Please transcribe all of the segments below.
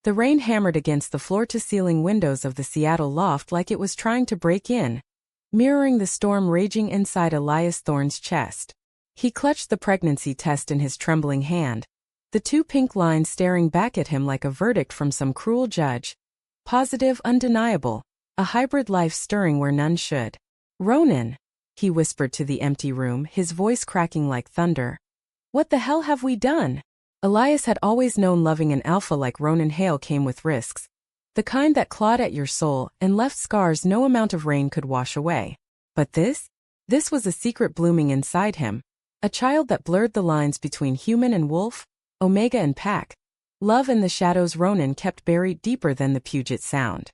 The rain hammered against the floor-to-ceiling windows of the Seattle loft like it was trying to break in, mirroring the storm raging inside Elias Thorne's chest. He clutched the pregnancy test in his trembling hand, the two pink lines staring back at him like a verdict from some cruel judge. Positive, undeniable, a hybrid life stirring where none should. "Ronan," he whispered to the empty room, his voice cracking like thunder. "What the hell have we done?" Elias had always known loving an alpha like Ronan Hale came with risks, the kind that clawed at your soul and left scars no amount of rain could wash away. But this was a secret blooming inside him, a child that blurred the lines between human and wolf, omega and pack. Love in the shadows Ronan kept buried deeper than the Puget Sound.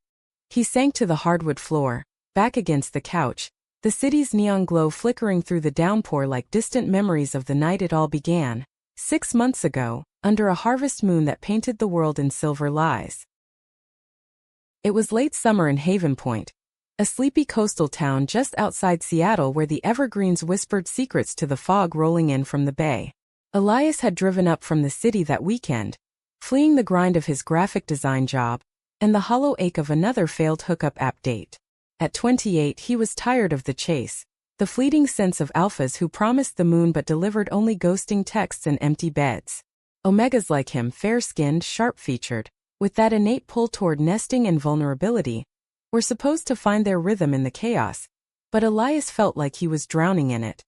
He sank to the hardwood floor, back against the couch, the city's neon glow flickering through the downpour like distant memories of the night it all began. 6 months ago, under a harvest moon that painted the world in silver lies. It was late summer in Haven Point, a sleepy coastal town just outside Seattle where the evergreens whispered secrets to the fog rolling in from the bay. Elias had driven up from the city that weekend, fleeing the grind of his graphic design job and the hollow ache of another failed hookup app date. At 28, he was tired of the chase, the fleeting sense of alphas who promised the moon but delivered only ghosting texts and empty beds. Omegas like him, fair-skinned, sharp-featured, with that innate pull toward nesting and vulnerability, were supposed to find their rhythm in the chaos, but Elias felt like he was drowning in it.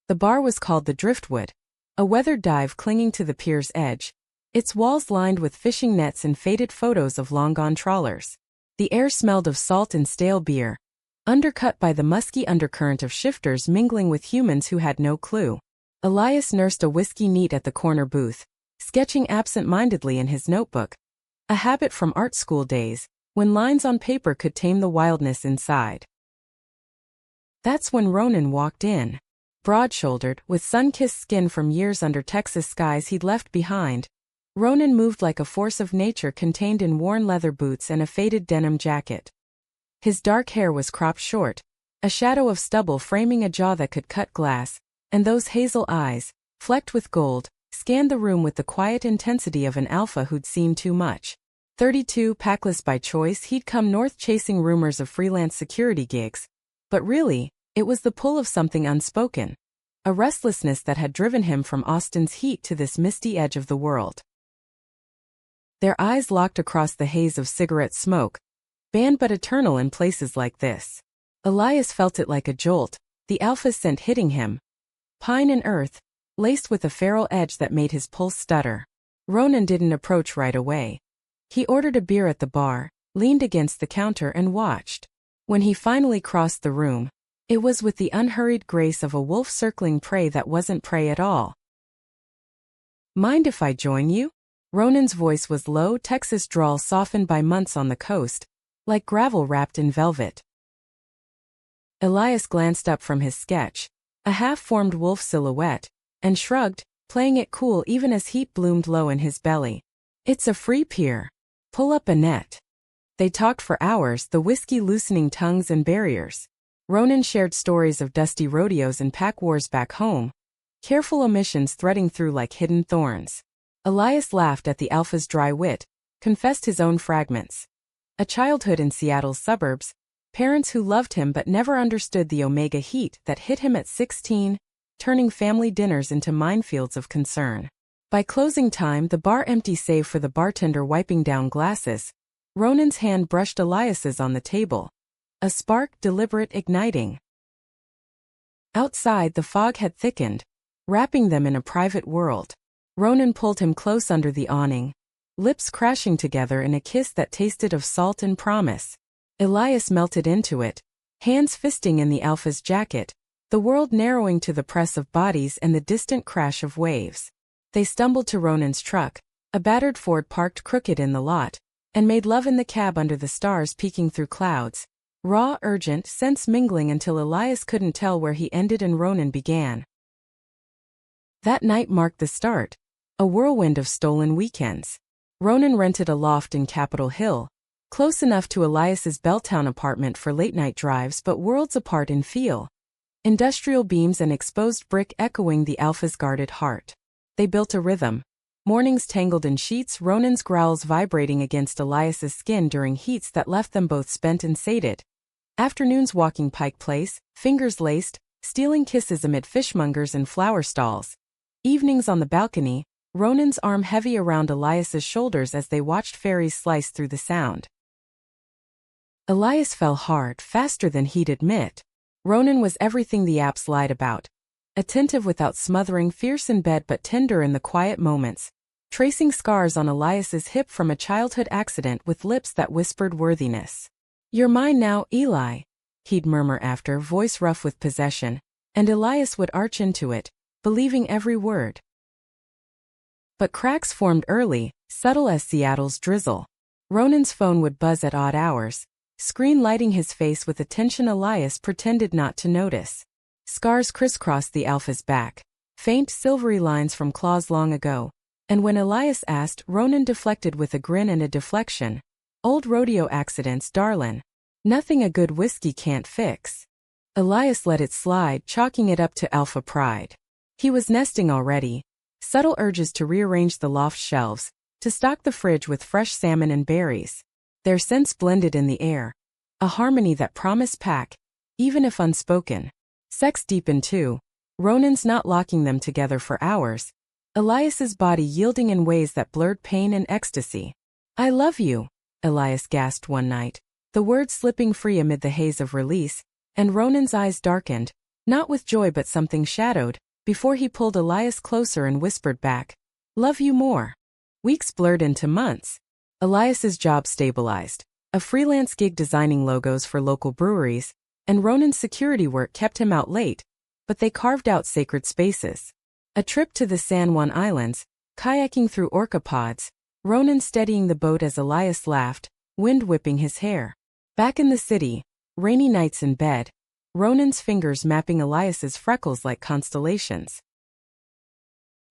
The bar was called the Driftwood, a weathered dive clinging to the pier's edge, its walls lined with fishing nets and faded photos of long-gone trawlers. The air smelled of salt and stale beer, undercut by the musky undercurrent of shifters mingling with humans who had no clue. Elias nursed a whiskey neat at the corner booth, sketching absent-mindedly in his notebook, a habit from art school days, when lines on paper could tame the wildness inside. That's when Ronan walked in. Broad-shouldered, with sun-kissed skin from years under Texas skies he'd left behind, Ronan moved like a force of nature contained in worn leather boots and a faded denim jacket. His dark hair was cropped short, a shadow of stubble framing a jaw that could cut glass, and those hazel eyes, flecked with gold, scanned the room with the quiet intensity of an alpha who'd seen too much. 32, packless by choice, he'd come north chasing rumors of freelance security gigs, but really, it was the pull of something unspoken, a restlessness that had driven him from Austin's heat to this misty edge of the world. Their eyes locked across the haze of cigarette smoke, banned but eternal in places like this. Elias felt it like a jolt, the alpha scent hitting him. Pine and earth, laced with a feral edge that made his pulse stutter. Ronan didn't approach right away. He ordered a beer at the bar, leaned against the counter and watched. When he finally crossed the room, it was with the unhurried grace of a wolf circling prey that wasn't prey at all. "Mind if I join you?" Ronan's voice was low, Texas drawl softened by months on the coast, like gravel wrapped in velvet. Elias glanced up from his sketch, a half-formed wolf silhouette, and shrugged, playing it cool even as heat bloomed low in his belly. "It's a free pier. Pull up a net." They talked for hours, the whiskey loosening tongues and barriers. Ronan shared stories of dusty rodeos and pack wars back home, careful omissions threading through like hidden thorns. Elias laughed at the alpha's dry wit, confessed his own fragments. A childhood in Seattle's suburbs, parents who loved him but never understood the omega heat that hit him at 16, turning family dinners into minefields of concern. By closing time, the bar empty save for the bartender wiping down glasses, Ronan's hand brushed Elias's on the table. A spark, deliberate, igniting. Outside, the fog had thickened, wrapping them in a private world. Ronan pulled him close under the awning, lips crashing together in a kiss that tasted of salt and promise. Elias melted into it, hands fisting in the alpha's jacket, the world narrowing to the press of bodies and the distant crash of waves. They stumbled to Ronan's truck, a battered Ford parked crooked in the lot, and made love in the cab under the stars peeking through clouds. Raw, urgent, sense mingling until Elias couldn't tell where he ended and Ronan began. That night marked the start, a whirlwind of stolen weekends. Ronan rented a loft in Capitol Hill, close enough to Elias's Belltown apartment for late-night drives but worlds apart in feel. Industrial beams and exposed brick echoing the alpha's guarded heart. They built a rhythm. Mornings tangled in sheets, Ronan's growls vibrating against Elias's skin during heats that left them both spent and sated. Afternoons walking Pike Place, fingers laced, stealing kisses amid fishmongers and flower stalls. Evenings on the balcony, Ronan's arm heavy around Elias's shoulders as they watched fairies slice through the sound. Elias fell hard, faster than he'd admit. Ronan was everything the apps lied about. Attentive without smothering, fierce in bed but tender in the quiet moments. Tracing scars on Elias's hip from a childhood accident with lips that whispered worthiness. "You're mine now, Eli," he'd murmur after, voice rough with possession, and Elias would arch into it, believing every word. But cracks formed early, subtle as Seattle's drizzle. Ronan's phone would buzz at odd hours, screen lighting his face with attention Elias pretended not to notice. Scars crisscrossed the alpha's back, faint silvery lines from claws long ago, and when Elias asked, Ronan deflected with a grin and a deflection. "Old rodeo accidents, darlin'. Nothing a good whiskey can't fix." Elias let it slide, chalking it up to alpha pride. He was nesting already. Subtle urges to rearrange the loft shelves, to stock the fridge with fresh salmon and berries. Their scents blended in the air, a harmony that promised pack, even if unspoken. Sex deepened too, Ronan's not locking them together for hours, Elias's body yielding in ways that blurred pain and ecstasy. "I love you," Elias gasped one night, the words slipping free amid the haze of release, and Ronan's eyes darkened, not with joy but something shadowed, before he pulled Elias closer and whispered back, "Love you more." Weeks blurred into months. Elias's job stabilized, a freelance gig designing logos for local breweries, and Ronan's security work kept him out late, but they carved out sacred spaces. A trip to the San Juan Islands, kayaking through orca pods, Ronan steadying the boat as Elias laughed, wind whipping his hair. Back in the city, rainy nights in bed, Ronan's fingers mapping Elias's freckles like constellations.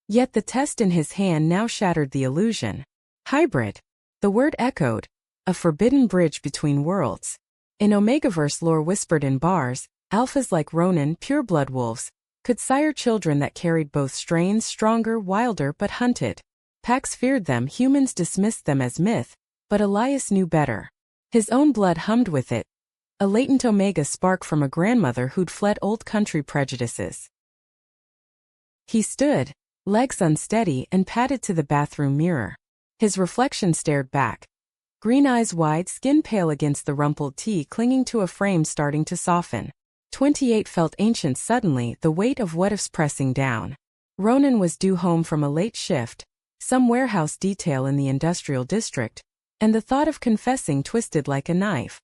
Yet the test in his hand now shattered the illusion. Hybrid. The word echoed, a forbidden bridge between worlds. In Omegaverse lore whispered in bars, alphas like Ronan, pureblood wolves, could sire children that carried both strains, stronger, wilder but hunted. Packs feared them, humans dismissed them as myth, but Elias knew better. His own blood hummed with it, a latent omega spark from a grandmother who'd fled old country prejudices. He stood, legs unsteady, and padded to the bathroom mirror. His reflection stared back, green eyes wide, skin pale against the rumpled tee clinging to a frame starting to soften. 28 felt ancient suddenly, the weight of what-ifs pressing down. Ronan was due home from a late shift, some warehouse detail in the industrial district, and the thought of confessing twisted like a knife.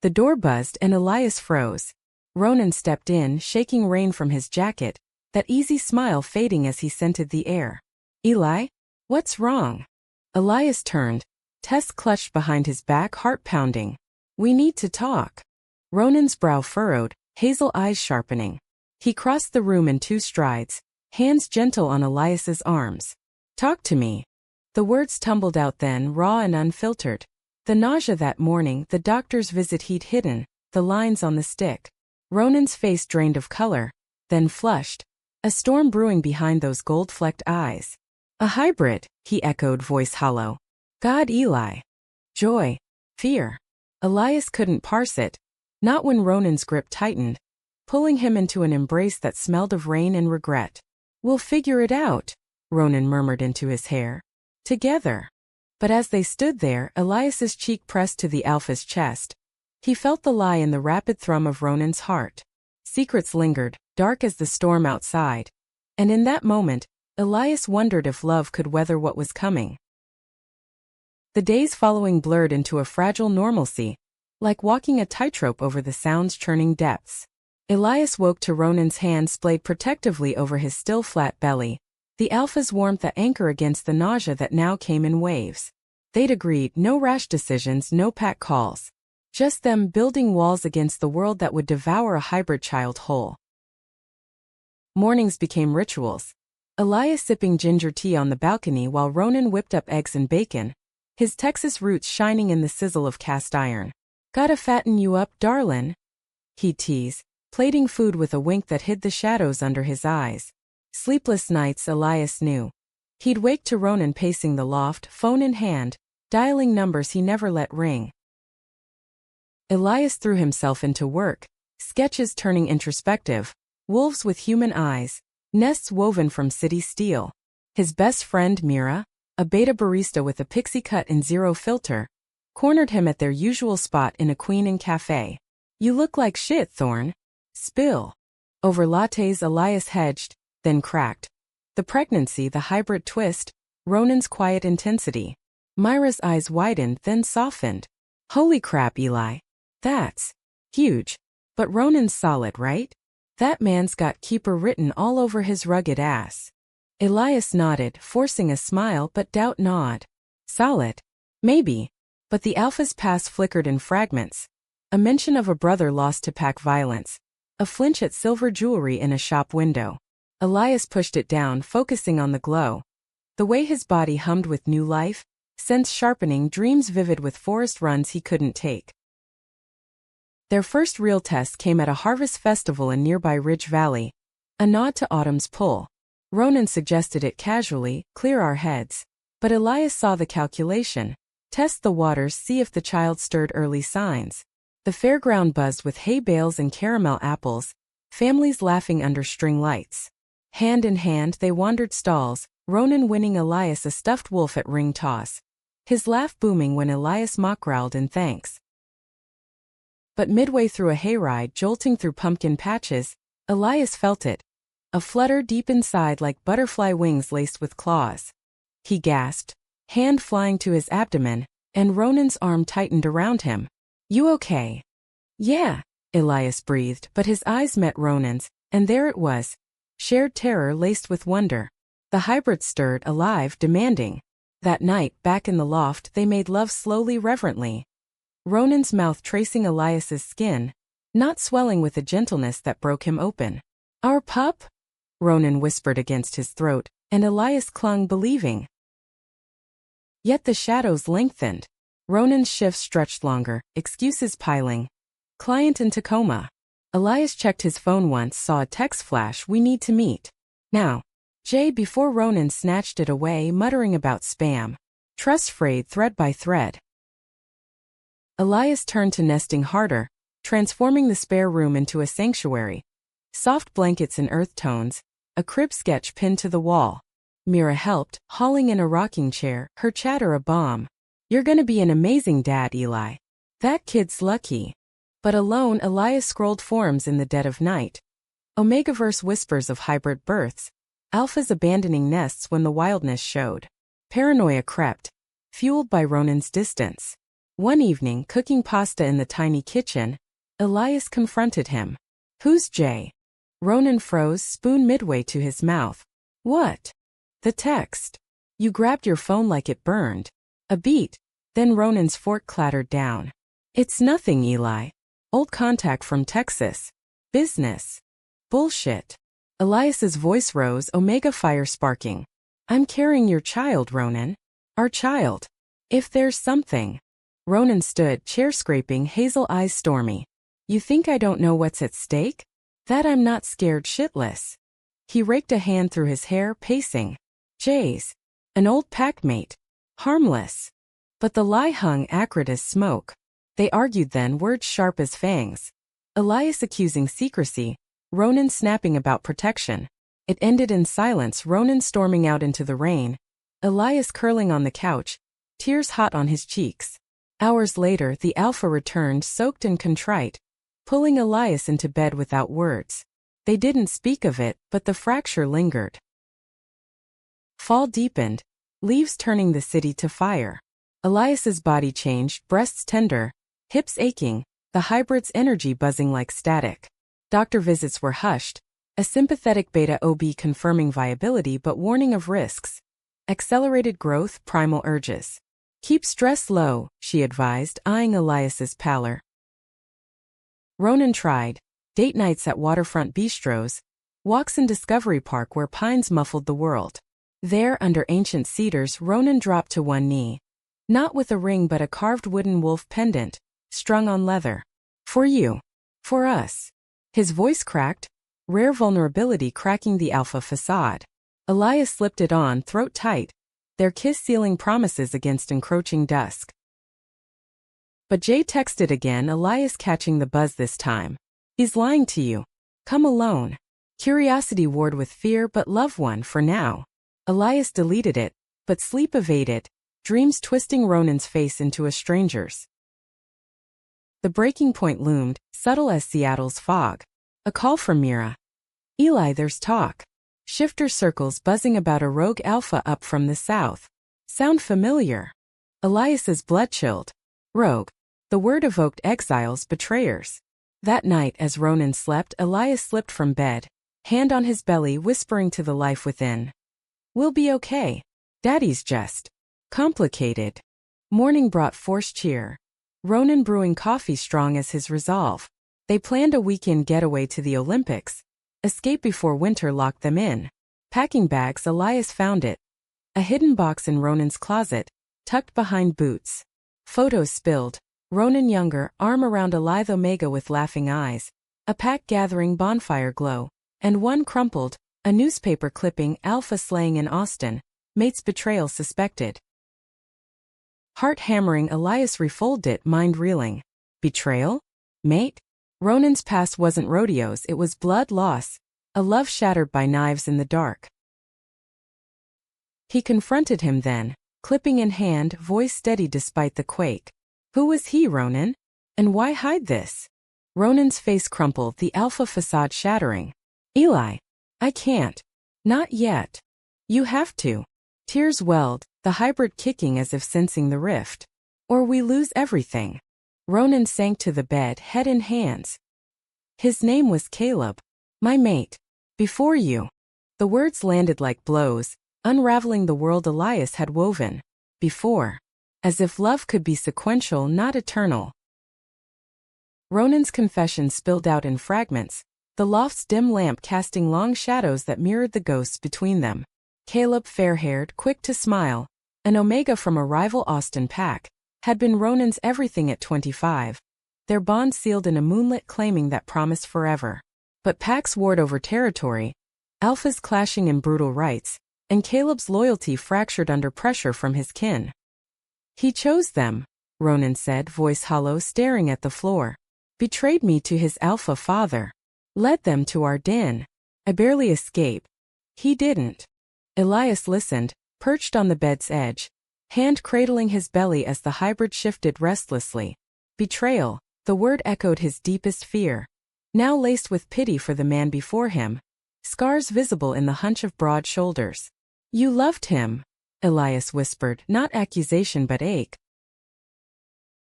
The door buzzed and Elias froze. Ronan stepped in, shaking rain from his jacket, that easy smile fading as he scented the air. "Eli? What's wrong?" Elias turned, Tess clutched behind his back, heart pounding. "We need to talk." Ronan's brow furrowed, hazel eyes sharpening. He crossed the room in 2 strides, hands gentle on Elias's arms. "Talk to me." The words tumbled out then, raw and unfiltered. The nausea that morning, the doctor's visit he'd hidden, the lines on the stick. Ronan's face drained of color, then flushed. A storm brewing behind those gold-flecked eyes. "A hybrid," he echoed, voice hollow. "God, Eli. Joy. Fear." Elias couldn't parse it, not when Ronan's grip tightened, pulling him into an embrace that smelled of rain and regret. "We'll figure it out," Ronan murmured into his hair. "Together." But as they stood there, Elias's cheek pressed to the alpha's chest. He felt the lie in the rapid thrum of Ronan's heart. Secrets lingered, dark as the storm outside. And in that moment, Elias wondered if love could weather what was coming. The days following blurred into a fragile normalcy, like walking a tightrope over the sound's churning depths. Elias woke to Ronan's hand splayed protectively over his still flat belly, the alpha's warmth at anchor against the nausea that now came in waves. They'd agreed, no rash decisions, no pat calls. Just them building walls against the world that would devour a hybrid child whole. Mornings became rituals. Elias sipping ginger tea on the balcony while Ronan whipped up eggs and bacon, his Texas roots shining in the sizzle of cast iron. "Gotta fatten you up, darlin'," he'd tease, plating food with a wink that hid the shadows under his eyes. Sleepless nights, Elias knew. He'd wake to Ronan pacing the loft, phone in hand, dialing numbers he never let ring. Elias threw himself into work, sketches turning introspective, wolves with human eyes, nests woven from city steel. His best friend Mira, a beta barista with a pixie cut and zero filter, cornered him at their usual spot in a Queen and Cafe. "You look like shit, Thorne." Spill. Over lattes Elias hedged, then cracked. The pregnancy, the hybrid twist, Ronan's quiet intensity. Myra's eyes widened, then softened. "Holy crap, Eli. That's huge. But Ronan's solid, right? That man's got keeper written all over his rugged ass." Elias nodded, forcing a smile but doubt nod. "Solid? Maybe. But the alpha's past flickered in fragments. A mention of a brother lost to pack violence. A flinch at silver jewelry in a shop window." Elias pushed it down, focusing on the glow. The way his body hummed with new life, sense sharpening, dreams vivid with forest runs he couldn't take. Their first real test came at a harvest festival in nearby Ridge Valley, a nod to autumn's pull. Ronan suggested it casually, "Clear our heads." But Elias saw the calculation. Test the waters, see if the child stirred early signs. The fairground buzzed with hay bales and caramel apples, families laughing under string lights. Hand in hand they wandered stalls, Ronan winning Elias a stuffed wolf at ring toss, his laugh booming when Elias mock growled in thanks. But midway through a hayride jolting through pumpkin patches, Elias felt it. A flutter deep inside like butterfly wings laced with claws. He gasped, hand flying to his abdomen, and Ronan's arm tightened around him. "You okay?" "Yeah," Elias breathed, but his eyes met Ronan's, and there it was. Shared terror laced with wonder. The hybrid stirred, alive, demanding. That night, back in the loft, they made love slowly, reverently. Ronan's mouth tracing Elias's skin, not swelling with a gentleness that broke him open. "Our pup?" Ronan whispered against his throat, and Elias clung, believing. Yet the shadows lengthened. Ronan's shift stretched longer, excuses piling. "Client in Tacoma." Elias checked his phone once, saw a text flash, "We need to meet now." Jay before Ronan snatched it away, muttering about spam. Trust frayed thread by thread. Elias turned to nesting harder, transforming the spare room into a sanctuary. Soft blankets in earth tones, a crib sketch pinned to the wall. Mira helped, hauling in a rocking chair, her chatter a bomb. "You're gonna be an amazing dad, Eli. That kid's lucky." But alone, Elias scrolled forums in the dead of night. Omegaverse whispers of hybrid births, alphas abandoning nests when the wildness showed. Paranoia crept, fueled by Ronan's distance. One evening, cooking pasta in the tiny kitchen, Elias confronted him. "Who's Jay?" Ronan froze, spoon midway to his mouth. "What?" "The text. You grabbed your phone like it burned." A beat, then Ronan's fork clattered down. "It's nothing, Eli. Old contact from Texas. Business." "Bullshit." Elias's voice rose, Omega fire sparking. "I'm carrying your child, Ronan. Our child. If there's something." Ronan stood, chair scraping, hazel eyes stormy. "You think I don't know what's at stake? That I'm not scared shitless." He raked a hand through his hair, pacing. "Jay's an old packmate. Harmless." But the lie hung acrid as smoke. They argued then, words sharp as fangs. Elias accusing secrecy, Ronan snapping about protection. It ended in silence, Ronan storming out into the rain, Elias curling on the couch, tears hot on his cheeks. Hours later, the alpha returned, soaked and contrite, pulling Elias into bed without words. They didn't speak of it, but the fracture lingered. Fall deepened, leaves turning the city to fire. Elias's body changed, breasts tender, hips aching, the hybrid's energy buzzing like static. Doctor visits were hushed, a sympathetic beta OB confirming viability but warning of risks. Accelerated growth, primal urges. "Keep stress low," she advised, eyeing Elias's pallor. Ronan tried. Date nights at waterfront bistros, walks in Discovery Park where pines muffled the world. There, under ancient cedars, Ronan dropped to one knee. Not with a ring but a carved wooden wolf pendant, strung on leather. "For you. For us." His voice cracked, rare vulnerability cracking the alpha facade. Elias slipped it on, throat tight, their kiss sealing promises against encroaching dusk. But Jay texted again, Elias catching the buzz this time. He's lying to you. Come alone. Curiosity warred with fear, but love won for now. Elias deleted it, but sleep evaded, dreams twisting Ronan's face into a stranger's. The breaking point loomed, subtle as Seattle's fog. A call from Mira. Eli, there's talk. Shifter circles buzzing about a rogue alpha up from the south. Sound familiar? Elias's blood chilled. Rogue. The word evoked exiles, betrayers. That night as Ronan slept, Elias slipped from bed, hand on his belly whispering to the life within. We'll be okay. Daddy's just complicated. Morning brought forced cheer. Ronan brewing coffee strong as his resolve. They planned a weekend getaway to the Olympics. Escape before winter locked them in. Packing bags, Elias found it. A hidden box in Ronan's closet, tucked behind boots. Photos spilled. Ronan younger, arm around a lithe Omega with laughing eyes. A pack gathering bonfire glow. And one crumpled, a newspaper clipping, Alpha slaying in Austin. Mate's betrayal suspected. Heart hammering, Elias refolded it, mind reeling. Betrayal? Mate? Ronan's past wasn't rodeos, it was blood loss. A love shattered by knives in the dark. He confronted him then, clipping in hand, voice steady despite the quake. Who was he, Ronan? And why hide this? Ronan's face crumpled, the alpha facade shattering. Eli, I can't. Not yet. You have to. Tears welled, the hybrid kicking as if sensing the rift. Or we lose everything. Ronan sank to the bed, head in hands. His name was Caleb. My mate. Before you. The words landed like blows, unraveling the world Elias had woven. Before. As if love could be sequential, not eternal. Ronan's confession spilled out in fragments, the loft's dim lamp casting long shadows that mirrored the ghosts between them. Caleb, fair-haired, quick to smile, an Omega from a rival Austin pack, had been Ronan's everything at 25. Their bond sealed in a moonlit claiming that promised forever. But packs warred over territory, alphas clashing in brutal rights, and Caleb's loyalty fractured under pressure from his kin. He chose them, Ronan said, voice hollow, staring at the floor. Betrayed me to his alpha father. Led them to our den. I barely escaped. He didn't. Elias listened, perched on the bed's edge, hand cradling his belly as the hybrid shifted restlessly. Betrayal, the word echoed his deepest fear. Now laced with pity for the man before him, scars visible in the hunch of broad shoulders. You loved him, Elias whispered, not accusation but ache.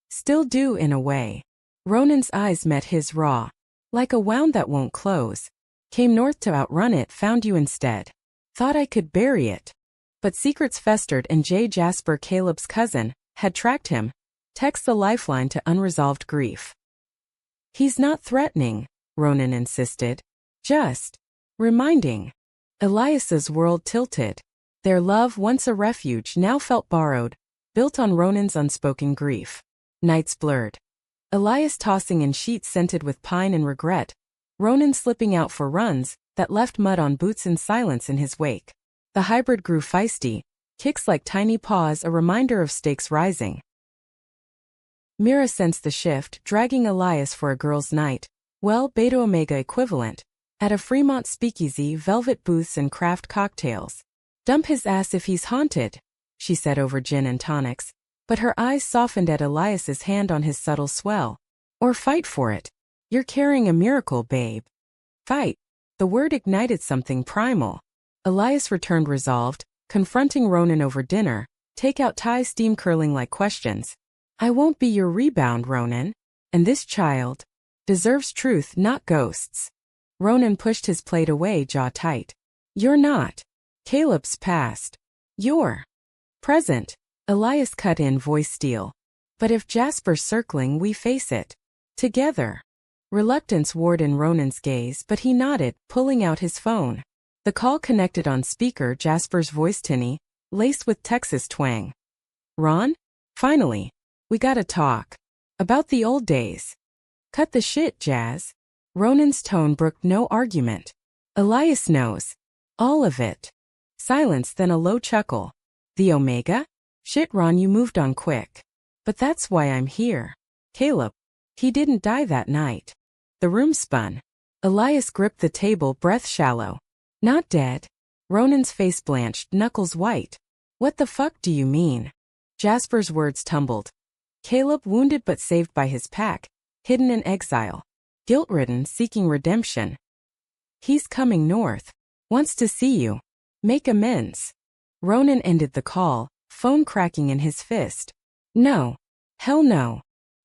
Still do in a way. Ronan's eyes met his raw. Like a wound that won't close. Came north to outrun it, found you instead. Thought I could bury it. But secrets festered and Jasper, Caleb's cousin, had tracked him. Text the lifeline to unresolved grief. He's not threatening, Ronan insisted. Just reminding. Elias's world tilted. Their love, once a refuge, now felt borrowed, built on Ronan's unspoken grief. Nights blurred. Elias tossing in sheets scented with pine and regret. Ronan slipping out for runs that left mud on boots and silence in his wake. The hybrid grew feisty, kicks like tiny paws, a reminder of stakes rising. Mira sensed the shift, dragging Elias for a girls' night. Well, Beta Omega equivalent. At a Fremont speakeasy, velvet booths and craft cocktails. Dump his ass if he's haunted, she said over gin and tonics. But her eyes softened at Elias's hand on his subtle swell. Or fight for it. You're carrying a miracle, babe. Fight. The word ignited something primal. Elias returned resolved, confronting Ronan over dinner, takeout tie steam curling like questions. I won't be your rebound, Ronan. And this child deserves truth, not ghosts. Ronan pushed his plate away, jaw tight. You're not. Caleb's past. You're present. Elias cut in, voice steel. But if Jasper's circling, we face it. Together. Reluctance warred in Ronan's gaze, but he nodded, pulling out his phone. The call connected on speaker, Jasper's voice tinny, laced with Texas twang. Ron? Finally. We gotta talk. About the old days. Cut the shit, Jazz. Ronan's tone brooked no argument. Elias knows. All of it. Silence, then a low chuckle. The Omega? Shit, Ron, you moved on quick. But that's why I'm here. Caleb. He didn't die that night. The room spun. Elias gripped the table, breath shallow. Not dead. Ronan's face blanched, knuckles white. What the fuck do you mean? Jasper's words tumbled. Caleb, wounded but saved by his pack, hidden in exile. Guilt-ridden, seeking redemption. He's coming north. Wants to see you. Make amends. Ronan ended the call, phone cracking in his fist. No. Hell no.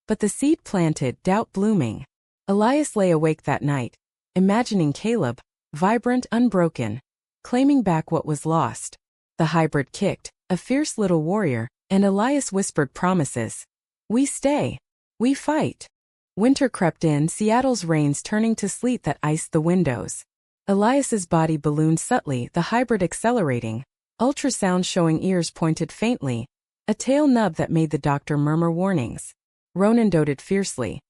But the seed planted, doubt blooming. Elias lay awake that night, imagining Caleb, vibrant, unbroken, claiming back what was lost. The hybrid kicked, a fierce little warrior, and Elias whispered promises. We stay. We fight. Winter crept in, Seattle's rains turning to sleet that iced the windows. Elias's body ballooned subtly, the hybrid accelerating, ultrasound showing ears pointed faintly, a tail nub that made the doctor murmur warnings. Ronan doted fiercely.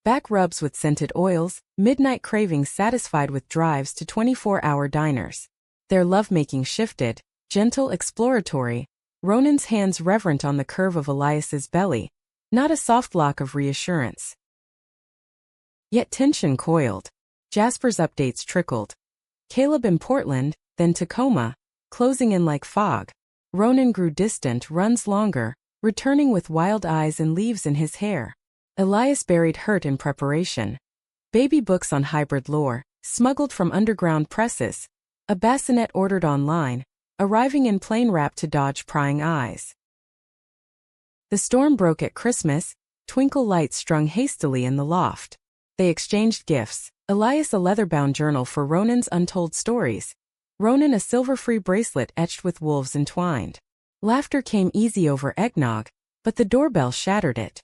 Back rubs with scented oils, midnight cravings satisfied with drives to 24-hour diners. Their lovemaking shifted, gentle, exploratory, Ronan's hands reverent on the curve of Elias's belly, not a soft lock of reassurance. Yet tension coiled. Jasper's updates trickled. Caleb in Portland, then Tacoma, closing in like fog. Ronan grew distant, runs longer, returning with wild eyes and leaves in his hair. Elias buried hurt in preparation. Baby books on hybrid lore, smuggled from underground presses. A bassinet ordered online, arriving in plain wrap to dodge prying eyes. The storm broke at Christmas, twinkle lights strung hastily in the loft. They exchanged gifts, Elias a leather-bound journal for Ronan's untold stories. Ronan a silver-free bracelet etched with wolves entwined. Laughter came easy over eggnog, but the doorbell shattered it.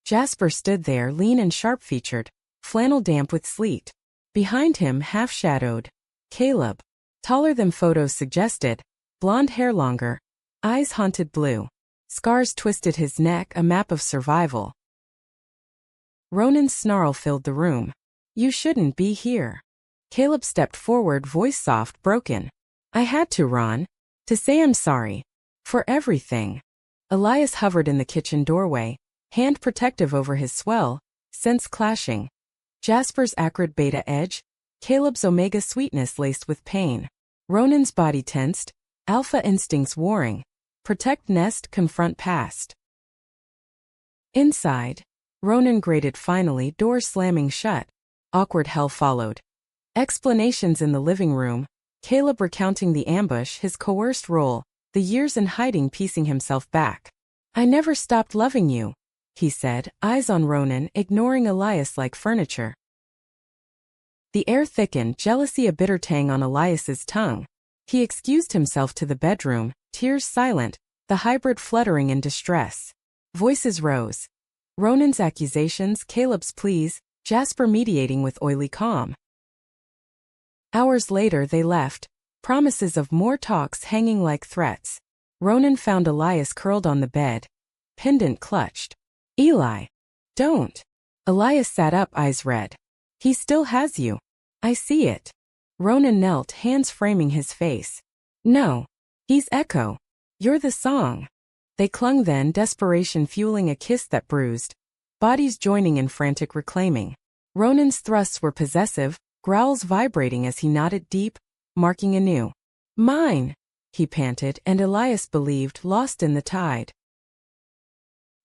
Jasper stood there, lean and sharp-featured, flannel damp with sleet. Behind him, half-shadowed, Caleb, taller than photos suggested, blonde hair longer, eyes haunted blue. Scars twisted his neck, a map of survival. Ronan's snarl filled the room. You shouldn't be here. Caleb stepped forward, voice soft, broken. I had to, Ron. To say I'm sorry. For everything. Elias hovered in the kitchen doorway, hand protective over his swell, sense clashing. Jasper's acrid beta edge, Caleb's omega sweetness laced with pain. Ronan's body tensed, alpha instincts warring. Protect nest, confront past. Inside, Ronan grated finally, door slamming shut. Awkward hell followed. Explanations in the living room, Caleb recounting the ambush, his coerced role, the years in hiding piecing himself back. I never stopped loving you, he said, eyes on Ronan, ignoring Elias like furniture. The air thickened, jealousy a bitter tang on Elias's tongue. He excused himself to the bedroom, tears silent, the hybrid fluttering in distress. Voices rose. Ronan's accusations, Caleb's pleas, Jasper mediating with oily calm. Hours later they left, promises of more talks hanging like threats. Ronan found Elias curled on the bed, pendant clutched. Eli. Don't. Elias sat up, eyes red. He still has you. I see it. Ronan knelt, hands framing his face. No. He's Echo. You're the song. They clung then, desperation fueling a kiss that bruised, bodies joining in frantic reclaiming. Ronan's thrusts were possessive, growls vibrating as he nodded deep, marking anew. Mine, he panted, and Elias believed, lost in the tide.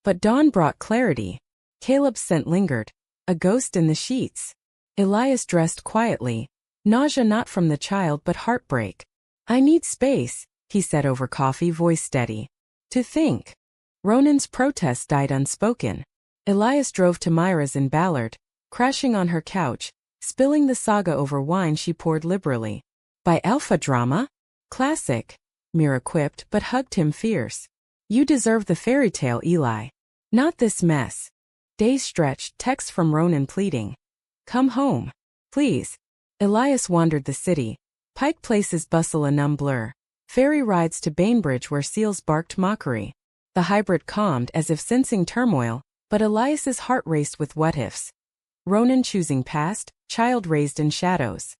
But dawn brought clarity. Caleb's scent lingered, a ghost in the sheets. Elias dressed quietly, nausea not from the child but heartbreak. I need space, he said over coffee, voice steady. To think. Ronan's protest died unspoken. Elias drove to Myra's in Ballard, crashing on her couch, spilling the saga over wine she poured liberally. By Alpha Drama? Classic, Mira quipped, but hugged him fierce. You deserve the fairy tale, Eli. Not this mess. Days stretched, texts from Ronan pleading. Come home. Please. Elias wandered the city. Pike Place's bustle a numb blur. Ferry rides to Bainbridge where seals barked mockery. The hybrid calmed as if sensing turmoil, but Elias's heart raced with what-ifs. Ronan choosing past, child raised in shadows.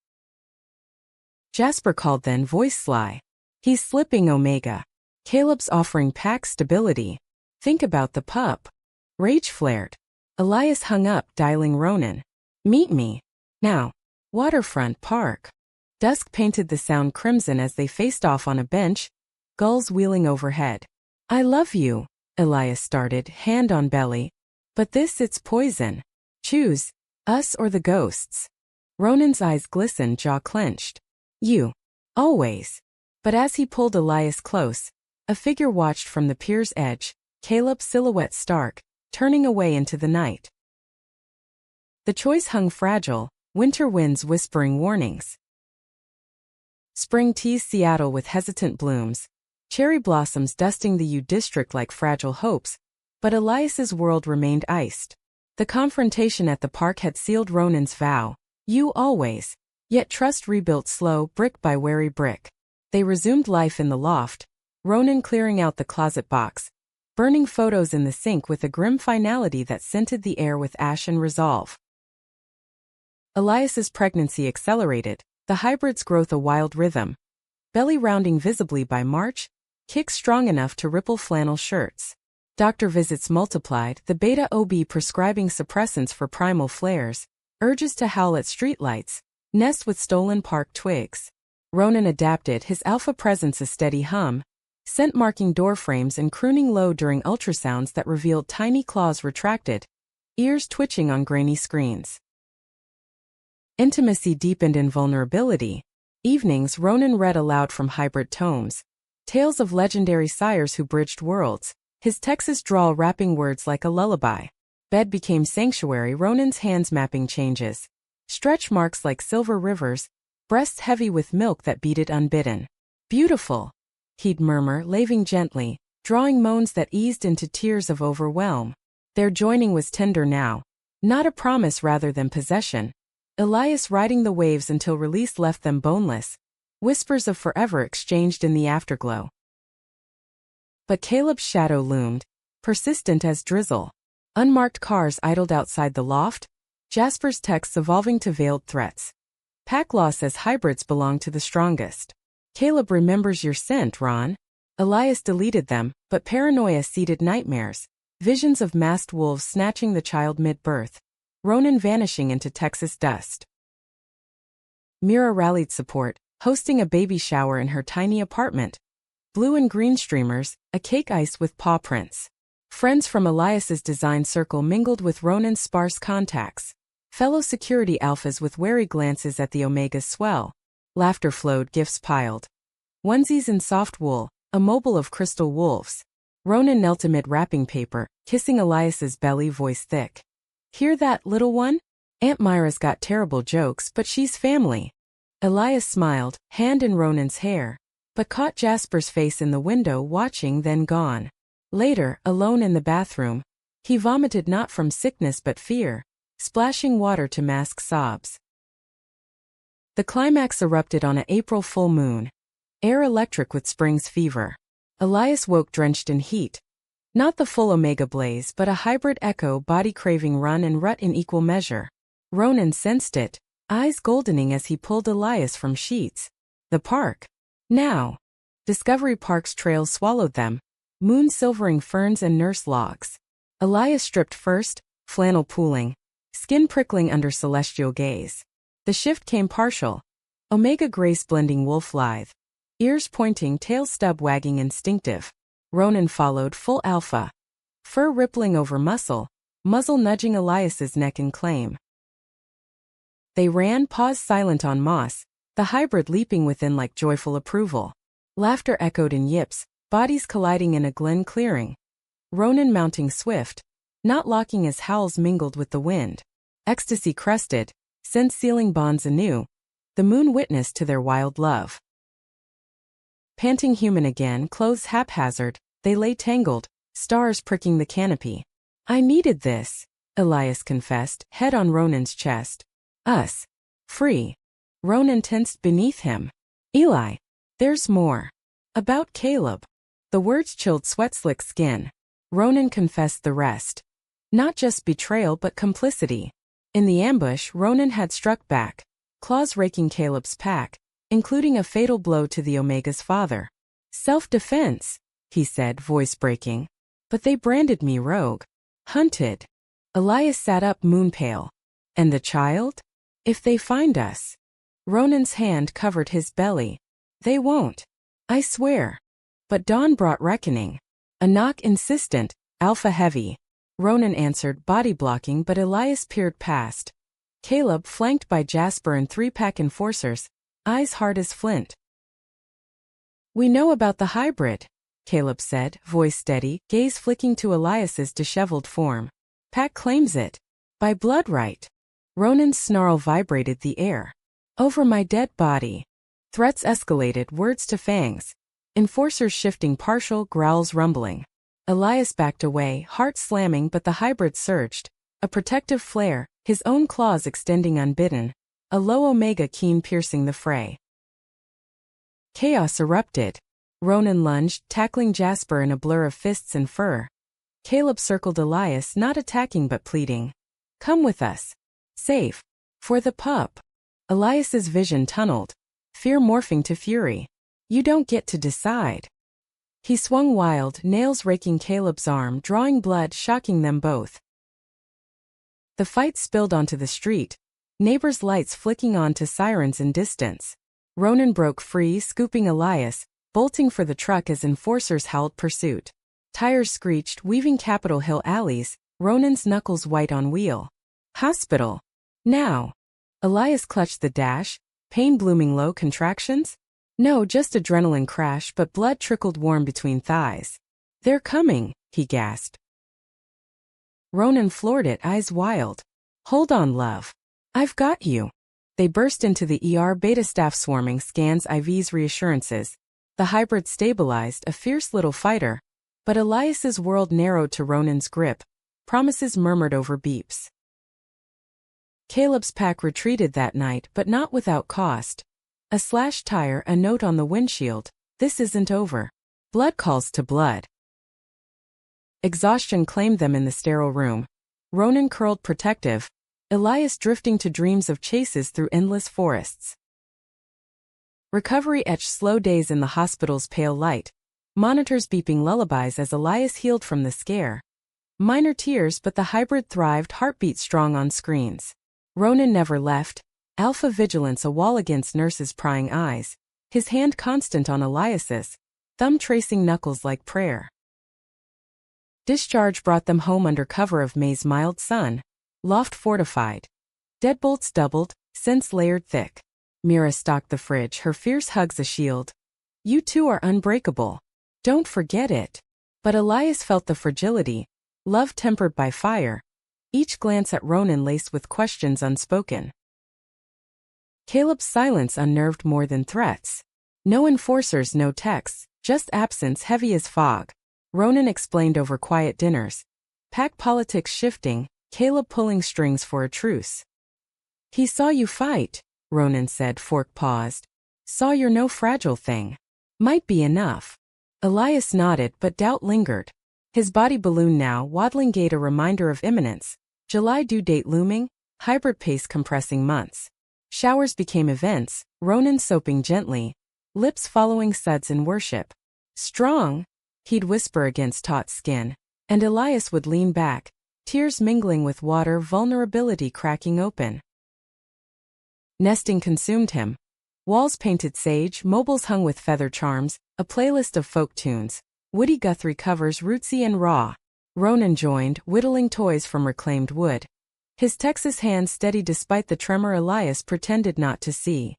Jasper called then, voice sly. He's slipping, Omega. Caleb's offering pack stability. Think about the pup. Rage flared. Elias hung up, dialing Ronan. Meet me. Now. Waterfront Park. Dusk painted the sound crimson as they faced off on a bench, gulls wheeling overhead. I love you, Elias started, hand on belly. But it's poison. Choose, us or the ghosts. Ronan's eyes glistened, jaw clenched. You. Always. But as he pulled Elias close, a figure watched from the pier's edge, Caleb's silhouette stark, turning away into the night. The choice hung fragile, winter winds whispering warnings. Spring teased Seattle with hesitant blooms, cherry blossoms dusting the U district like fragile hopes, but Elias's world remained iced. The confrontation at the park had sealed Ronan's vow, you always, yet trust rebuilt slow, brick by wary brick. They resumed life in the loft, Ronan clearing out the closet box, burning photos in the sink with a grim finality that scented the air with ash and resolve. Elias's pregnancy accelerated, the hybrid's growth a wild rhythm. Belly rounding visibly by March, kicks strong enough to ripple flannel shirts. Doctor visits multiplied, the beta OB prescribing suppressants for primal flares, urges to howl at streetlights, nest with stolen park twigs. Ronan adapted, his alpha presence a steady hum, scent marking doorframes and crooning low during ultrasounds that revealed tiny claws retracted, ears twitching on grainy screens. Intimacy deepened in vulnerability. Evenings Ronan read aloud from hybrid tomes, tales of legendary sires who bridged worlds, his Texas drawl wrapping words like a lullaby. Bed became sanctuary, Ronan's hands mapping changes. Stretch marks like silver rivers, breasts heavy with milk that beaded unbidden. Beautiful, he'd murmur, laving gently, drawing moans that eased into tears of overwhelm. Their joining was tender now, not a promise rather than possession. Elias riding the waves until release left them boneless, whispers of forever exchanged in the afterglow. But Caleb's shadow loomed, persistent as drizzle. Unmarked cars idled outside the loft, Jasper's texts evolving to veiled threats. Pack law says hybrids belong to the strongest. Caleb remembers your scent, Ron. Elias deleted them, but paranoia seeded nightmares, visions of masked wolves snatching the child mid-birth. Ronan vanishing into Texas dust. Mira rallied support, hosting a baby shower in her tiny apartment. Blue and green streamers, a cake iced with paw prints. Friends from Elias's design circle mingled with Ronan's sparse contacts. Fellow security alphas with wary glances at the Omega's swell. Laughter flowed, gifts piled. Onesies in soft wool, a mobile of crystal wolves. Ronan knelt amid wrapping paper, kissing Elias's belly, voice thick. Hear that, little one? Aunt Myra's got terrible jokes, but she's family. Elias smiled, hand in Ronan's hair, but caught Jasper's face in the window watching, then gone. Later, alone in the bathroom, he vomited not from sickness but fear, splashing water to mask sobs. The climax erupted on an April full moon. Air electric with spring's fever. Elias woke drenched in heat. Not the full Omega blaze but a hybrid echo, body craving run and rut in equal measure. Ronan sensed it, eyes goldening as he pulled Elias from sheets. The park. Now. Discovery Park's trails swallowed them, moon silvering ferns and nurse logs. Elias stripped first, flannel pooling, skin prickling under celestial gaze. The shift came partial. Omega grace blending wolf lithe. Ears pointing, tail stub wagging instinctive. Ronan followed, full alpha. Fur rippling over muscle, muzzle nudging Elias's neck in claim. They ran, paws silent on moss, the hybrid leaping within like joyful approval. Laughter echoed in yips, bodies colliding in a glen clearing. Ronan mounting swift, not locking as howls mingled with the wind. Ecstasy crested, sense sealing bonds anew. The moon witness to their wild love. Panting human again, clothes haphazard, they lay tangled, stars pricking the canopy. I needed this, Elias confessed, head on Ronan's chest. Us. Free. Ronan tensed beneath him. Eli. There's more. About Caleb. The words chilled sweat-slick skin. Ronan confessed the rest. Not just betrayal but complicity. In the ambush, Ronan had struck back, claws raking Caleb's pack, including a fatal blow to the Omega's father. Self-defense, he said, voice breaking. But they branded me rogue. Hunted. Elias sat up moon-pale. And the child? If they find us. Ronan's hand covered his belly. They won't. I swear. But dawn brought reckoning. A knock insistent, alpha heavy. Ronan answered, body blocking, but Elias peered past. Caleb, flanked by Jasper and 3-pack enforcers, eyes hard as flint. We know about the hybrid, Caleb said, voice steady, gaze flicking to Elias's disheveled form. Pack claims it. By blood right. Ronan's snarl vibrated the air. Over my dead body. Threats escalated, words to fangs. Enforcers shifting partial, growls rumbling. Elias backed away, heart slamming, but the hybrid surged. A protective flare, his own claws extending unbidden. A low Omega keen piercing the fray. Chaos erupted. Ronan lunged, tackling Jasper in a blur of fists and fur. Caleb circled Elias, not attacking but pleading. Come with us. Safe. For the pup. Elias's vision tunneled. Fear morphing to fury. You don't get to decide. He swung wild, nails raking Caleb's arm, drawing blood, shocking them both. The fight spilled onto the street. Neighbors' lights flicking on to sirens in distance. Ronan broke free, scooping Elias, bolting for the truck as enforcers howled pursuit. Tires screeched, weaving Capitol Hill alleys, Ronan's knuckles white on wheel. Hospital. Now. Elias clutched the dash, pain blooming low, contractions? No, just adrenaline crash, but blood trickled warm between thighs. They're coming, he gasped. Ronan floored it, eyes wild. Hold on, love. I've got you. They burst into the ER, beta staff swarming, scans, IVs, reassurances. The hybrid stabilized, a fierce little fighter. But Elias's world narrowed to Ronan's grip. Promises murmured over beeps. Caleb's pack retreated that night, but not without cost. A slashed tire, a note on the windshield. This isn't over. Blood calls to blood. Exhaustion claimed them in the sterile room. Ronan curled protective. Elias drifting to dreams of chases through endless forests. Recovery etched slow days in the hospital's pale light. Monitors beeping lullabies as Elias healed from the scare. Minor tears, but the hybrid thrived, heartbeat strong on screens. Ronan never left. Alpha vigilance a wall against nurses' prying eyes. His hand constant on Elias's. Thumb tracing knuckles like prayer. Discharge brought them home under cover of May's mild sun. Loft fortified. Deadbolts doubled, scents layered thick. Mira stocked the fridge, her fierce hugs a shield. You two are unbreakable. Don't forget it. But Elias felt the fragility. Love tempered by fire. Each glance at Ronan laced with questions unspoken. Caleb's silence unnerved more than threats. No enforcers, no texts, just absence heavy as fog. Ronan explained over quiet dinners. Pack politics shifting, Caleb pulling strings for a truce. He saw you fight, Ronan said, fork paused. Saw you're no fragile thing. Might be enough. Elias nodded, but doubt lingered. His body ballooned now, waddling gait a reminder of imminence. July due date looming, hybrid pace compressing months. Showers became events, Ronan soaping gently, lips following suds in worship. Strong, he'd whisper against taut skin, and Elias would lean back, tears mingling with water, vulnerability cracking open. Nesting consumed him. Walls painted sage, mobiles hung with feather charms, a playlist of folk tunes, Woody Guthrie covers rootsy and raw. Ronan joined, whittling toys from reclaimed wood. His Texas hand steady despite the tremor Elias pretended not to see.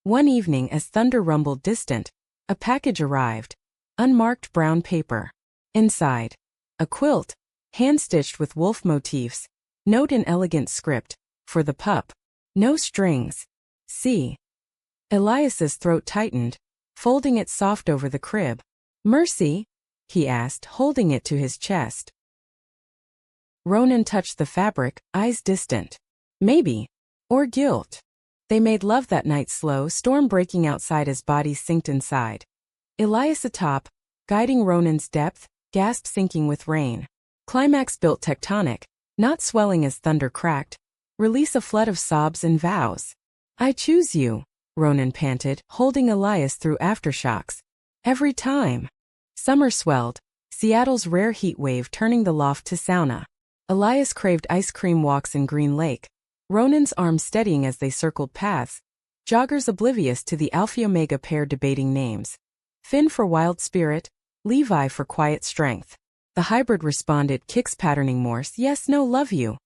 One evening as thunder rumbled distant, a package arrived. Unmarked brown paper. Inside. A quilt, hand-stitched with wolf motifs. Note in elegant script. For the pup. No strings. See. Elias's throat tightened, folding it soft over the crib. Mercy? He asked, holding it to his chest. Ronan touched the fabric, eyes distant. Maybe. Or guilt. They made love that night, slow, storm breaking outside as bodies synced inside. Elias atop, guiding Ronan's depth, gasp sinking with rain. Climax built tectonic, not swelling as thunder cracked. Release a flood of sobs and vows. I choose you. Ronan panted, holding Elias through aftershocks. Every time. Summer swelled, Seattle's rare heat wave turning the loft to sauna. Elias craved ice cream walks in Green Lake, Ronan's arms steadying as they circled paths, joggers oblivious to the Alpha-Omega pair debating names. Finn for wild spirit, Levi for quiet strength. The hybrid responded, kicks patterning Morse, yes, no, love you.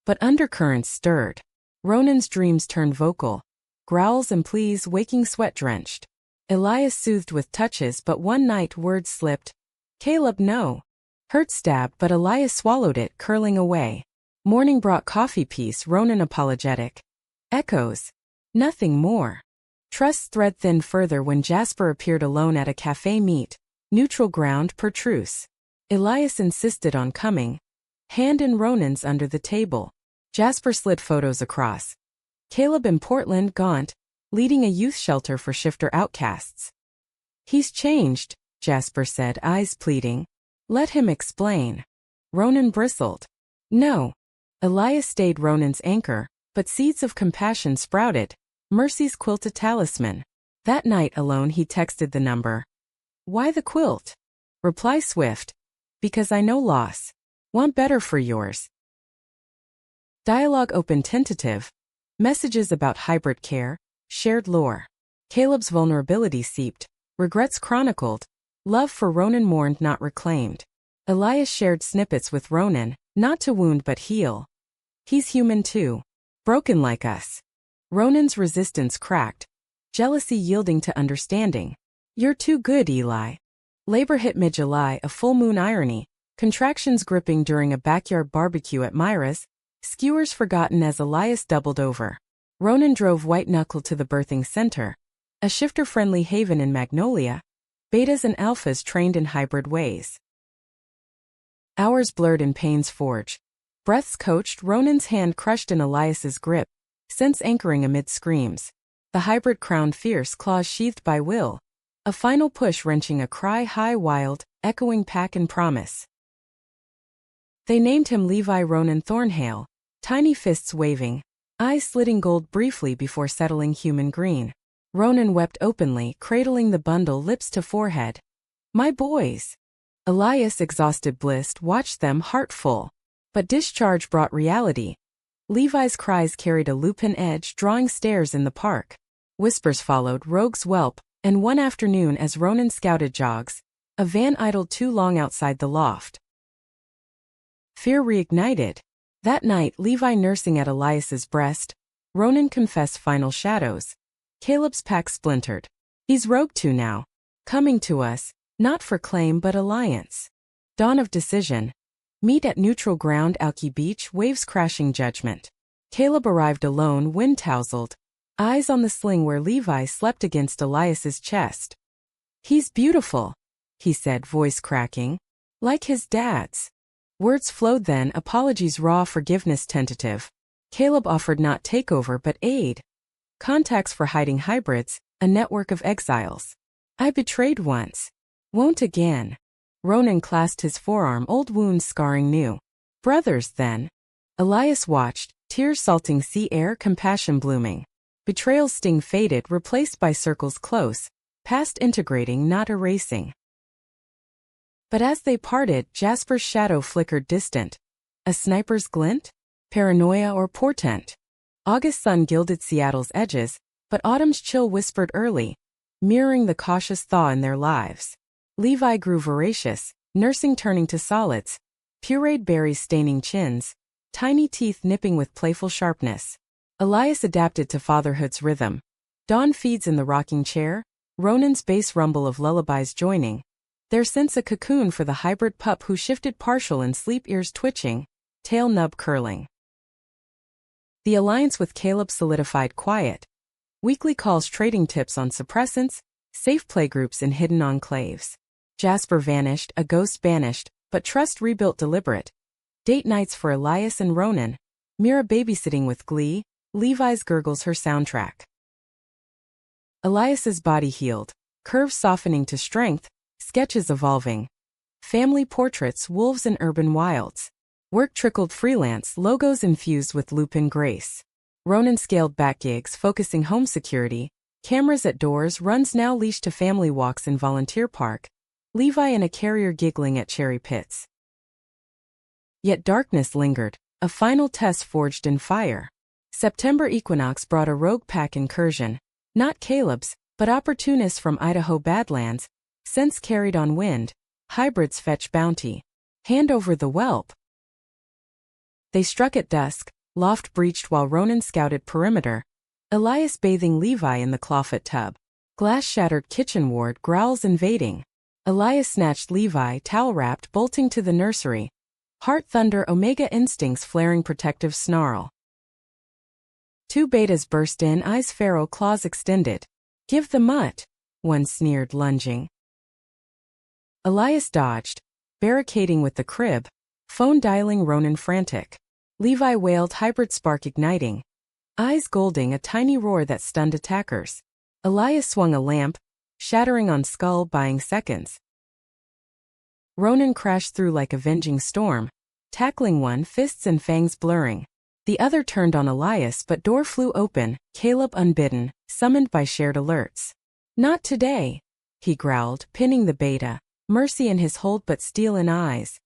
But undercurrents stirred. Ronan's dreams turned vocal. Growls and pleas waking sweat-drenched. Elias soothed with touches, but one night words slipped. Caleb, no. Hurt stabbed, but Elias swallowed it, curling away. Morning brought coffee peace, Ronan apologetic. Echoes. Nothing more. Trust's thread thinned further when Jasper appeared alone at a cafe meet. Neutral ground per truce. Elias insisted on coming. Hand in Ronan's under the table. Jasper slid photos across. Caleb in Portland, gaunt, leading a youth shelter for shifter outcasts. He's changed, Jasper said, eyes pleading. Let him explain. Ronan bristled. No. Elias stayed Ronan's anchor, but seeds of compassion sprouted. Mercy's quilted talisman. That night alone he texted the number. Why the quilt? Reply swift. Because I know loss. Want better for yours. Dialogue open tentative. Messages about hybrid care, shared lore. Caleb's vulnerability seeped. Regrets chronicled. Love for Ronan mourned not reclaimed. Elias shared snippets with Ronan, not to wound but heal. He's human too. Broken like us. Ronan's resistance cracked. Jealousy yielding to understanding. You're too good, Eli. Labor hit mid-July, a full moon irony. Contractions gripping during a backyard barbecue at Myra's. Skewers forgotten as Elias doubled over. Ronan drove white-knuckled to the birthing center. A shifter-friendly haven in Magnolia. Betas and alphas trained in hybrid ways. Hours blurred in Payne's forge. Breaths coached, Ronan's hand crushed in Elias's grip, sense anchoring amid screams. The hybrid crowned fierce, claws sheathed by will. A final push wrenching a cry high wild, echoing pack and promise. They named him Levi Ronan Thornhale, tiny fists waving, eyes slitting gold briefly before settling human green. Ronan wept openly, cradling the bundle lips to forehead. My boys! Elias, exhausted bliss, watched them heart full. But discharge brought reality. Levi's cries carried a lupin edge, drawing stares in the park. Whispers followed, rogues whelp, and one afternoon as Ronan scouted jogs, a van idled too long outside the loft. Fear reignited. That night, Levi nursing at Elias's breast, Ronan confessed final shadows. Caleb's pack splintered. He's rogue too now. Coming to us, not for claim but alliance. Dawn of decision. Meet at neutral ground, Alki Beach, waves crashing judgment. Caleb arrived alone, wind-tousled, eyes on the sling where Levi slept against Elias's chest. He's beautiful, he said, voice cracking. Like his dad's. Words flowed then, apologies raw, forgiveness tentative. Caleb offered not takeover but aid. Contacts for hiding hybrids, a network of exiles. I betrayed once. Won't again. Ronan clasped his forearm, old wounds scarring new. Brothers, then. Elias watched, tears salting sea air, compassion blooming. Betrayal's sting faded, replaced by circles close, past integrating, not erasing. But as they parted, Jasper's shadow flickered distant. A sniper's glint? Paranoia or portent? August sun gilded Seattle's edges, but autumn's chill whispered early, mirroring the cautious thaw in their lives. Levi grew voracious, nursing turning to solids, pureed berries staining chins, tiny teeth nipping with playful sharpness. Elias adapted to fatherhood's rhythm. Dawn feeds in the rocking chair, Ronan's bass rumble of lullabies joining. Their sense a cocoon for the hybrid pup who shifted partial in sleep, ears twitching, tail nub curling. The alliance with Caleb solidified quiet. Weekly calls trading tips on suppressants, safe playgroups in hidden enclaves. Jasper vanished, a ghost banished, but trust rebuilt deliberate. Date nights for Elias and Ronan. Mira babysitting with glee, Levi's gurgles her soundtrack. Elias's body healed, curves softening to strength, sketches evolving. Family portraits, wolves in urban wilds. Work trickled freelance, logos infused with lupin grace. Ronan scaled back gigs focusing home security, cameras at doors, runs now leashed to family walks in Volunteer Park, Levi in a carrier giggling at cherry pits. Yet darkness lingered, a final test forged in fire. September equinox brought a rogue pack incursion, not Caleb's, but opportunists from Idaho Badlands, scents carried on wind, hybrids fetch bounty. Hand over the whelp. They struck at dusk, loft breached while Ronan scouted perimeter, Elias bathing Levi in the clawfoot tub. Glass-shattered kitchen ward growls invading. Elias snatched Levi, towel-wrapped, bolting to the nursery. Heart thunder, Omega instincts flaring, protective snarl. Two betas burst in, eyes feral, claws extended. Give the mutt, one sneered, lunging. Elias dodged, barricading with the crib, phone dialing, Ronan frantic. Levi wailed, hybrid spark igniting. Eyes golding, a tiny roar that stunned attackers. Elias swung a lamp, shattering on skull, buying seconds. Ronan crashed through like a venging storm, tackling one, fists and fangs blurring. The other turned on Elias, but door flew open, Caleb unbidden, summoned by shared alerts. Not today, he growled, pinning the beta, mercy in his hold but steel in eyes.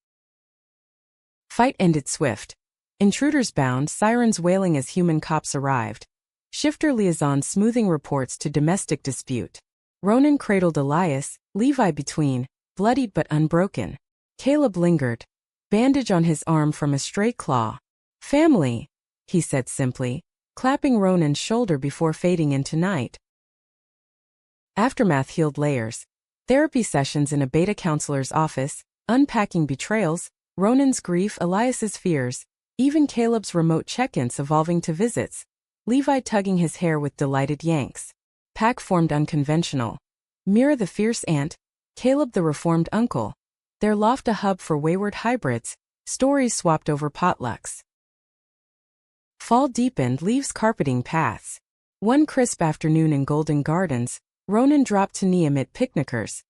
Fight ended swift. Intruders bound, sirens wailing as human cops arrived. Shifter liaison smoothing reports to domestic dispute. Ronan cradled Elias, Levi between, bloodied but unbroken. Caleb lingered, bandage on his arm from a stray claw. Family, he said simply, clapping Ronan's shoulder before fading into night. Aftermath healed layers. Therapy sessions in a beta counselor's office, unpacking betrayals, Ronan's grief, Elias's fears, even Caleb's remote check-ins evolving to visits. Levi tugging his hair with delighted yanks. Pack formed unconventional. Mira the fierce aunt, Caleb the reformed uncle. Their loft a hub for wayward hybrids, stories swapped over potlucks. Fall deepened, leaves carpeting paths. One crisp afternoon in Golden Gardens, Ronan dropped to knee amid picnickers.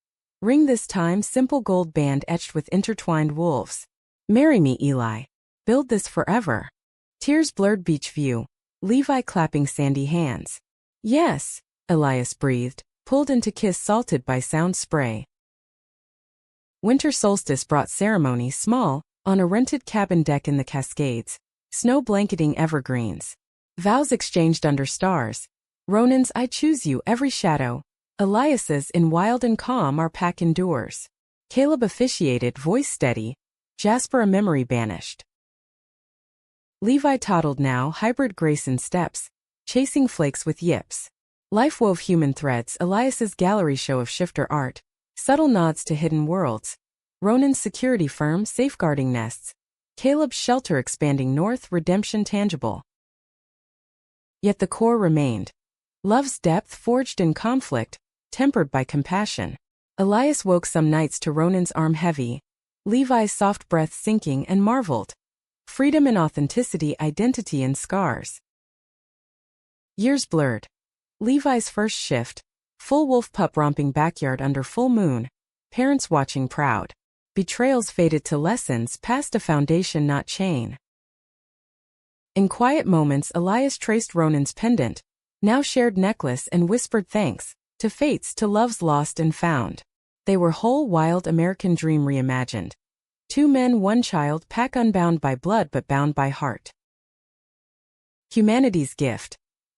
Ring this time, simple gold band etched with intertwined wolves. Marry me, Eli. Build this forever. Tears blurred beach view. Levi clapping sandy hands. Yes, Elias breathed, pulled into kiss salted by sound spray. Winter solstice brought ceremony small, on a rented cabin deck in the Cascades, snow blanketing evergreens. Vows exchanged under stars. Ronan's I choose you every shadow. Elias's in wild and calm our pack endures. Caleb officiated, voice steady. Jasper a memory banished. Levi toddled now, hybrid grace in steps, chasing flakes with yips. Life wove human threads, Elias's gallery show of shifter art, subtle nods to hidden worlds. Ronan's security firm, safeguarding nests. Caleb's shelter expanding north, redemption tangible. Yet the core remained. Love's depth forged in conflict, tempered by compassion. Elias woke some nights to Ronan's arm heavy, Levi's soft breath sinking, and marveled. Freedom and authenticity, identity and scars. Years blurred. Levi's first shift, full wolf pup romping backyard under full moon, parents watching proud. Betrayals faded to lessons, past a foundation not chain. In quiet moments Elias traced Ronan's pendant, now shared necklace, and whispered thanks, to fates, to loves lost and found. They were whole, wild American dream reimagined. 2 men, 1 child, pack unbound by blood but bound by heart. Humanity's gift.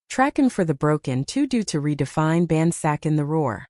Trackin' for the broken, too due to redefine, band sack in the roar.